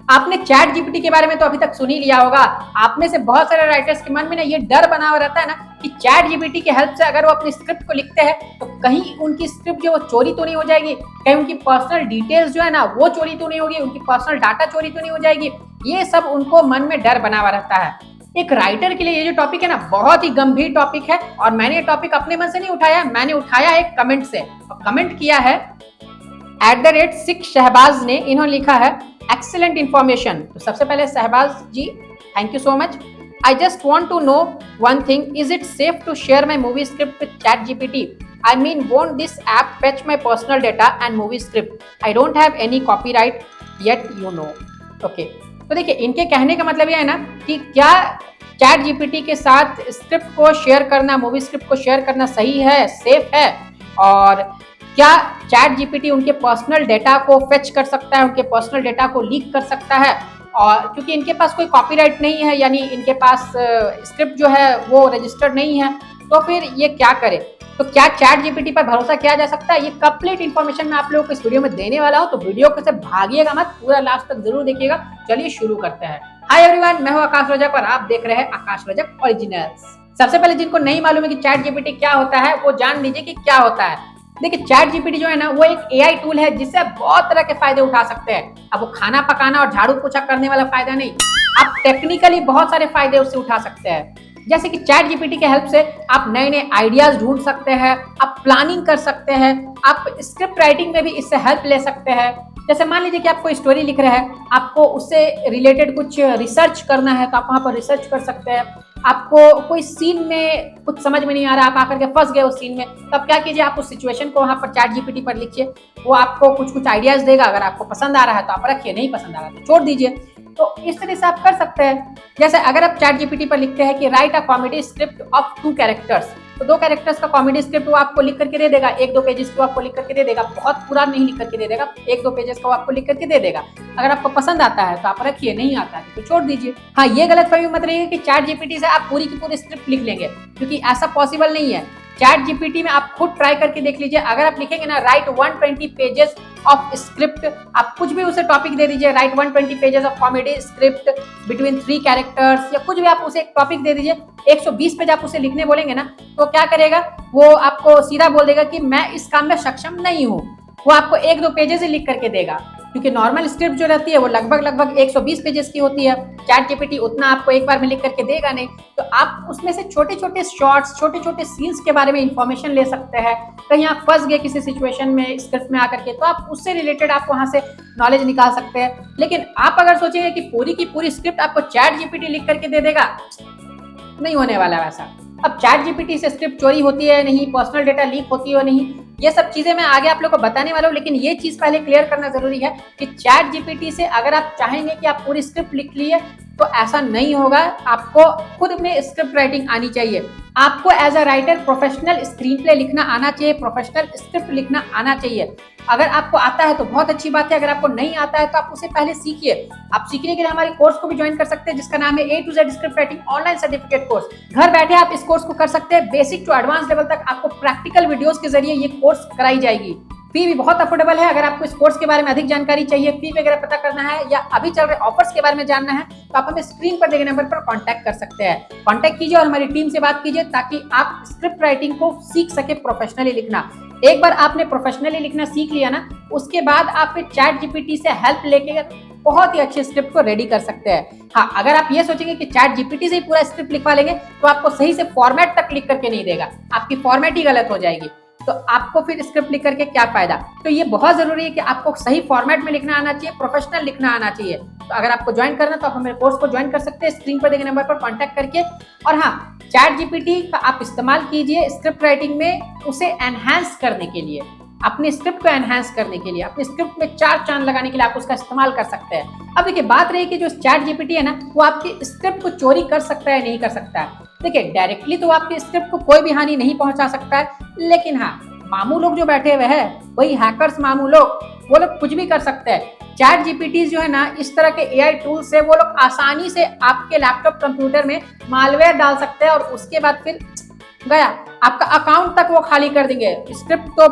आपने chat GPT के बारे में तो अभी तक सुन ही लिया होगा। आप में से बहुत सारे राइटर्स के मन में ना ये डर बना हुआ रहता है ना कि चैट जीपीटी की हेल्प से अगर वो अपनी स्क्रिप्ट को लिखते हैं तो कहीं उनकी स्क्रिप्ट जो वो चोरी तो नहीं हो जाएगी, कहीं उनकी पर्सनल डिटेल्स जो है ना वो चोरी तो नहीं होगी, उनकी पर्सनल डाटा चोरी तो नहीं हो जाएगी। ये सब उनको मन में डर बना हुआ रहता है। एक राइटर के लिए ये जो टॉपिक है ना बहुत ही गंभीर टॉपिक है और मैंने ये टॉपिक अपने मन से नहीं उठाया, मैंने उठाया एक कमेंट से और कमेंट किया है @सिख शहबाज ने। इन्होंने लिखा है एक्सीलेंट इन्फॉर्मेशन। तो सबसे पहले Shahbaz ji thank you so much. I just want to know one thing, is it safe to share my movie script with ChatGPT? I mean won't this app fetch my personal data and movie script? I don't have any copyright yet you know. Okay, तो देखिए इनके कहने का मतलब ये है ना कि क्या चैट जीपीटी के साथ स्क्रिप्ट को शेयर करना, मूवी स्क्रिप्ट को शेयर करना सही है, सेफ है? और क्या चैट जीपीटी उनके पर्सनल डेटा को फेच कर सकता है, उनके पर्सनल डेटा को लीक कर सकता है? और क्योंकि इनके पास कोई कॉपीराइट नहीं है, यानी इनके पास स्क्रिप्ट जो है वो रजिस्टर्ड नहीं है, तो फिर ये क्या करे? तो क्या चैट जीपीटी पर भरोसा किया जा सकता है? ये कंप्लीट इन्फॉर्मेशन मैं आप लोगों को इस वीडियो में देने वाला हूं, तो वीडियो को से भागिएगा मत, पूरा लास्ट तक जरूर देखिएगा। चलिए शुरू करते हैं। हाय एवरीवन, मैं हूं आकाश रजक और आप देख रहे हैं आकाश रजक ओरिजिनल्स। सबसे पहले जिनको नहीं मालूम है कि चैट जीपीटी क्या होता है वो जान लीजिए कि क्या होता है। देखिए चैट जीपीटी जो है ना वो एक एआई टूल है जिससे आप बहुत तरह के फायदे उठा सकते हैं। अब वो खाना पकाना और झाड़ू पोछा करने वाला फायदा नहीं, आप टेक्निकली बहुत सारे फायदे उससे उठा सकते हैं। जैसे कि चैट जीपीटी के हेल्प से आप नए नए आइडियाज ढूंढ सकते हैं, आप प्लानिंग कर सकते हैं, आप स्क्रिप्ट राइटिंग में भी इससे हेल्प ले सकते हैं। जैसे मान लीजिए कि आप कोई स्टोरी लिख रहे हैं, आपको उससे रिलेटेड कुछ रिसर्च करना है तो आप वहां पर रिसर्च कर सकते हैं। आपको कोई सीन में कुछ समझ में नहीं आ रहा, आप आकर के फंस गए उस सीन में, तब क्या कीजिए, आप उस सिचुएशन को वहां पर चैट जीपीटी पर लिखिए, वो आपको कुछ कुछ आइडियाज देगा। अगर आपको पसंद आ रहा है तो आप रखिए, नहीं पसंद आ रहा है तो छोड़ दीजिए। तो इस तरह से आप कर सकते हैं। जैसे अगर आप चैट जीपीटी पर लिखते हैं कि right a comedy script of 2 characters, तो 2 कैरेक्टर्स का कॉमेडी स्क्रिप्ट वो आपको लिख करके दे देगा, 1-2 पेजेस को आपको लिख करके दे देगा, बहुत पूरा नहीं लिख करके दे देगा, 1-2 पेजेस को आपको लिख करके दे देगा। अगर आपको पसंद आता है तो आप रखिए, नहीं आता है तो छोड़ दीजिए। हाँ, ये गलतफहमी मत रहिए कि चैट जीपीटी से आप पूरी की पूरी स्क्रिप्ट लिख लेंगे, क्योंकि ऐसा पॉसिबल नहीं है। चैट जीपीटी में आप खुद ट्राई करके देख लीजिए, अगर आप लिखेंगे ना राइट 120 पेजेस ऑफ स्क्रिप्ट, आप कुछ भी उसे टॉपिक दे दीजिए, right 120 pages of comedy script between 3 characters, या कुछ भी आप उसे एक टॉपिक दे दीजिए, 120 पेज आप उसे लिखने बोलेंगे ना तो क्या करेगा, वो आपको सीधा बोल देगा कि मैं इस काम में सक्षम नहीं हूँ। वो आपको 1-2 पेजेस ही लिख करके देगा, क्योंकि नॉर्मल स्क्रिप्ट जो रहती है वो लगभग 120 पेजेस की होती है। चैट जीपीटी उतना आपको एक बार में लिख करके देगा नहीं, तो आप उसमें से छोटे छोटे शॉर्ट्स, छोटे छोटे सीन्स के बारे में इंफॉर्मेशन ले सकते हैं। कहीं आप फंस गए किसी सिचुएशन में स्क्रिप्ट में आकर के, तो आप उससे रिलेटेड आप वहां से नॉलेज निकाल सकते हैं। लेकिन आप अगर सोचेंगे कि पूरी की पूरी स्क्रिप्ट आपको चैट जीपीटी लिख करके दे देगा, नहीं होने वाला वैसा। अब चैट जीपीटी से स्क्रिप्ट चोरी होती है नहीं, पर्सनल डेटा लीक होती है नहीं, ये सब चीजें मैं आगे आप लोग को बताने वाला हूँ। लेकिन ये चीज पहले क्लियर करना जरूरी है कि चैट जीपीटी से अगर आप चाहेंगे कि आप पूरी स्क्रिप्ट लिख लिए तो ऐसा नहीं होगा। आपको खुद में स्क्रिप्ट राइटिंग आनी चाहिए, आपको as a writer professional screenplay लिखना आना चाहिए, प्रोफेशनल स्क्रिप्ट लिखना आना चाहिए। अगर आपको आता है तो बहुत अच्छी बात है, अगर आपको नहीं आता है तो आप उसे पहले सीखिए। आप सीखने के लिए हमारे कोर्स को भी ज्वाइन कर सकते हैं, जिसका नाम है A to Z script writing online certificate course. घर बैठे आप इस कोर्स को कर सकते हैं, बेसिक टू एडवांस लेवल तक आपको प्रैक्टिकल वीडियोस के जरिए ये कोर्स कराई जाएगी। फी भी बहुत अफोर्डेबल है। अगर आपको इस कोर्स के बारे में अधिक जानकारी चाहिए, फी वगैरह पता करना है या अभी चल रहे ऑफर्स के बारे में जानना है, तो आप हमें स्क्रीन पर दिए नंबर पर कांटेक्ट कर सकते हैं। कांटेक्ट कीजिए और हमारी टीम से बात कीजिए ताकि आप स्क्रिप्ट राइटिंग को सीख सके प्रोफेशनली लिखना। एक बार आपने प्रोफेशनली लिखना सीख लिया ना, उसके बाद आप फिर चैट जीपीटी से हेल्प लेके बहुत ही अच्छे स्क्रिप्ट को रेडी कर सकते हैं। हाँ, अगर आप ये सोचेंगे कि चैट जीपीटी से ही पूरा स्क्रिप्ट लिखवा लेंगे तो आपको सही से फॉर्मेट तक लिख करके नहीं देगा, आपकी फॉर्मेट ही गलत हो जाएगी, तो आपको फिर स्क्रिप्ट लिख करके क्या फायदा। तो ये बहुत जरूरी है कि आपको सही फॉर्मेट में लिखना आना चाहिए, प्रोफेशनल लिखना आना चाहिए। तो अगर आपको ज्वाइन करना तो आप हमारे कोर्स को ज्वाइन कर सकते हैं स्क्रीन पर दिए नंबर पर कांटेक्ट करके। और हाँ, चैट जीपीटी का आप इस्तेमाल कीजिए स्क्रिप्ट राइटिंग में, उसे एनहांस करने के लिए, अपनी स्क्रिप्ट को एनहांस करने के लिए, अपनी स्क्रिप्ट में 4 चांद लगाने के लिए आप उसका इस्तेमाल कर सकते हैं। अब देखिए बात रही कि जो चैट जीपीटी है ना, वो आपकी स्क्रिप्ट को चोरी कर सकता है नहीं कर सकता है। देखिए डायरेक्टली तो आपकी स्क्रिप्ट को कोई भी हानि नहीं पहुंचा सकता है, लेकिन हाँ, मामू लोग जो बैठे हुए हैं, वही हैकर्स मामू लोग, वो लोग कुछ भी कर सकते हैं। चैट जीपीटी जो है ना, इस तरह के एआई टूल से वो लोग आसानी से आपके लैपटॉप कंप्यूटर में मालवेयर डाल सकते हैं और उसके बाद फिर गया, आपका अकाउंट तक वो खाली कर देंगे। स्क्रिप्ट तो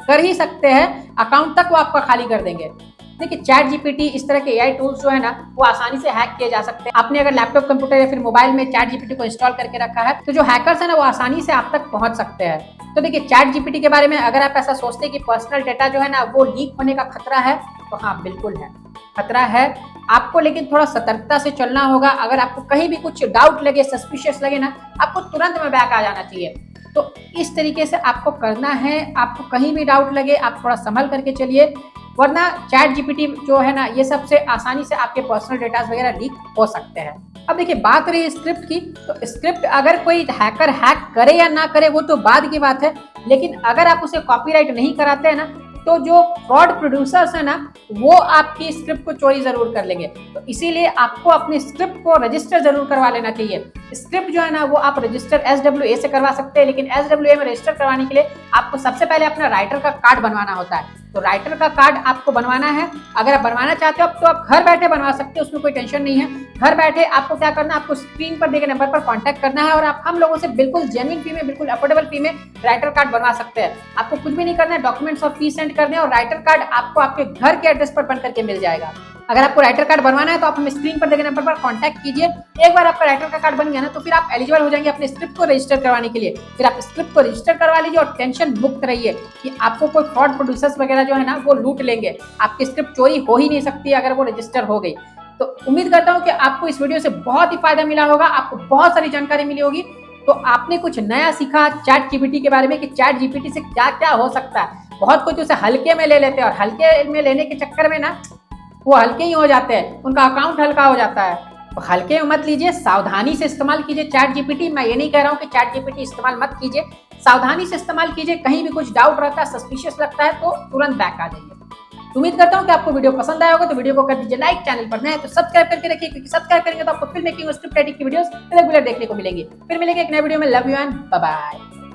कर ही सकते हैं, अकाउंट तक वो आपका खाली कर देंगे। देखिए चैट जीपीटी इस तरह के एआई टूल्स जो है ना वो आसानी से हैक किए जा सकते हैं। आपने अगर लैपटॉप, कंप्यूटर या फिर मोबाइल में चैट जीपीटी को इंस्टॉल करके रखा है तो जो हैकर्स है ना वो आसानी से आप तक पहुंच सकते हैं। तो देखिए चैट जीपीटी के बारे में अगर आप ऐसा सोचते हैं कि पर्सनल डेटा जो है ना वो लीक होने का खतरा है, तो हाँ बिल्कुल है, खतरा है आपको, लेकिन थोड़ा सतर्कता से चलना होगा। अगर आपको कहीं भी कुछ डाउट लगे, सस्पिशियस लगे ना, आपको तुरंत में बैक आ जाना चाहिए। तो इस तरीके से आपको करना है। आपको कहीं भी डाउट लगे आप थोड़ा संभल करके चलिए, वरना चैट जीपीटी जो है ना ये सबसे आसानी से आपके पर्सनल डेटा वगैरह लीक हो सकते हैं। अब देखिए बात रही स्क्रिप्ट की, तो स्क्रिप्ट अगर कोई हैकर हैक करे या ना करे वो तो बाद की बात है, लेकिन अगर आप उसे कॉपीराइट नहीं कराते हैं ना तो जो फ्रॉड प्रोड्यूसर्स है ना वो आपकी स्क्रिप्ट को चोरी जरूर कर लेंगे। तो इसीलिए आपको अपनी स्क्रिप्ट को रजिस्टर जरूर करवा लेना चाहिए। स्क्रिप्ट जो है ना वो आप रजिस्टर SWA से करवा सकते हैं, लेकिन SWA में रजिस्टर करवाने के लिए आपको सबसे पहले अपना राइटर का कार्ड बनवाना होता है। तो राइटर का कार्ड आपको बनवाना है। अगर आप बनवाना चाहते हो तो आप घर बैठे बनवा सकते हो, उसमें कोई टेंशन नहीं है। घर बैठे आपको क्या करना है, आपको स्क्रीन पर दिए गए नंबर पर कांटेक्ट करना है और आप हम लोगों से बिल्कुल जेन्युइन फी में, बिल्कुल अफोर्डेबल फी में राइटर कार्ड बनवा सकते हैं। आपको कुछ भी नहीं करना है, डॉक्यूमेंट्स और फी सेंड करने और राइटर कार्ड आपको आपके घर के एड्रेस पर बन करके मिल जाएगा। अगर आपको राइटर कार्ड बनवाना है तो आप हमें स्क्रीन पर दिए गए नंबर पर कांटेक्ट कीजिए। एक बार आपका राइटर का कार्ड बन गया ना तो फिर आप एलिजिबल हो जाएंगे अपने स्क्रिप्ट को रजिस्टर करवाने के लिए। फिर आप स्क्रिप्ट को रजिस्टर करवा लीजिए और टेंशन मुक्त रहिए कि आपको कोई फ्रॉड प्रोड्यूसर्स वगैरह जो है ना वो लूट लेंगे। आपकी स्क्रिप्ट चोरी हो ही नहीं सकती अगर वो रजिस्टर हो गई। तो उम्मीद करता हूँ कि आपको इस वीडियो से बहुत ही फायदा मिला होगा, आपको बहुत सारी जानकारी मिली होगी। तो आपने कुछ नया सीखा चैट जीपीटी के बारे में कि चैट जीपीटी से क्या क्या हो सकता है। बहुत कुछ उसे हल्के में ले लेते हैं और हल्के में लेने के चक्कर में ना वो हल्के ही हो जाते हैं, उनका अकाउंट हल्का हो जाता है। तो हल्के में मत लीजिए, सावधानी से इस्तेमाल कीजिए चैट जीपीटी। मैं ये नहीं कह रहा हूँ कि चैट जीपीटी इस्तेमाल मत कीजिए, सावधानी से इस्तेमाल कीजिए। कहीं भी कुछ डाउट रहता है, सस्पिशियस लगता है तो तुरंत बैक आ जाइए। उम्मीद करता हूँ कि आपको वीडियो पसंद आया होगा, तो वीडियो को कर दीजिए लाइक। चैनल पर नए हैं तो सब्सक्राइब करके रखिए, क्योंकि सब्सक्राइब करेंगे तो आपको फिल्म मेकिंग और स्क्रिप्ट राइटिंग की वीडियोस रेगुलर देखने को मिलेंगी। फिर मिलेंगे एक नए वीडियो में। Love you and bye bye.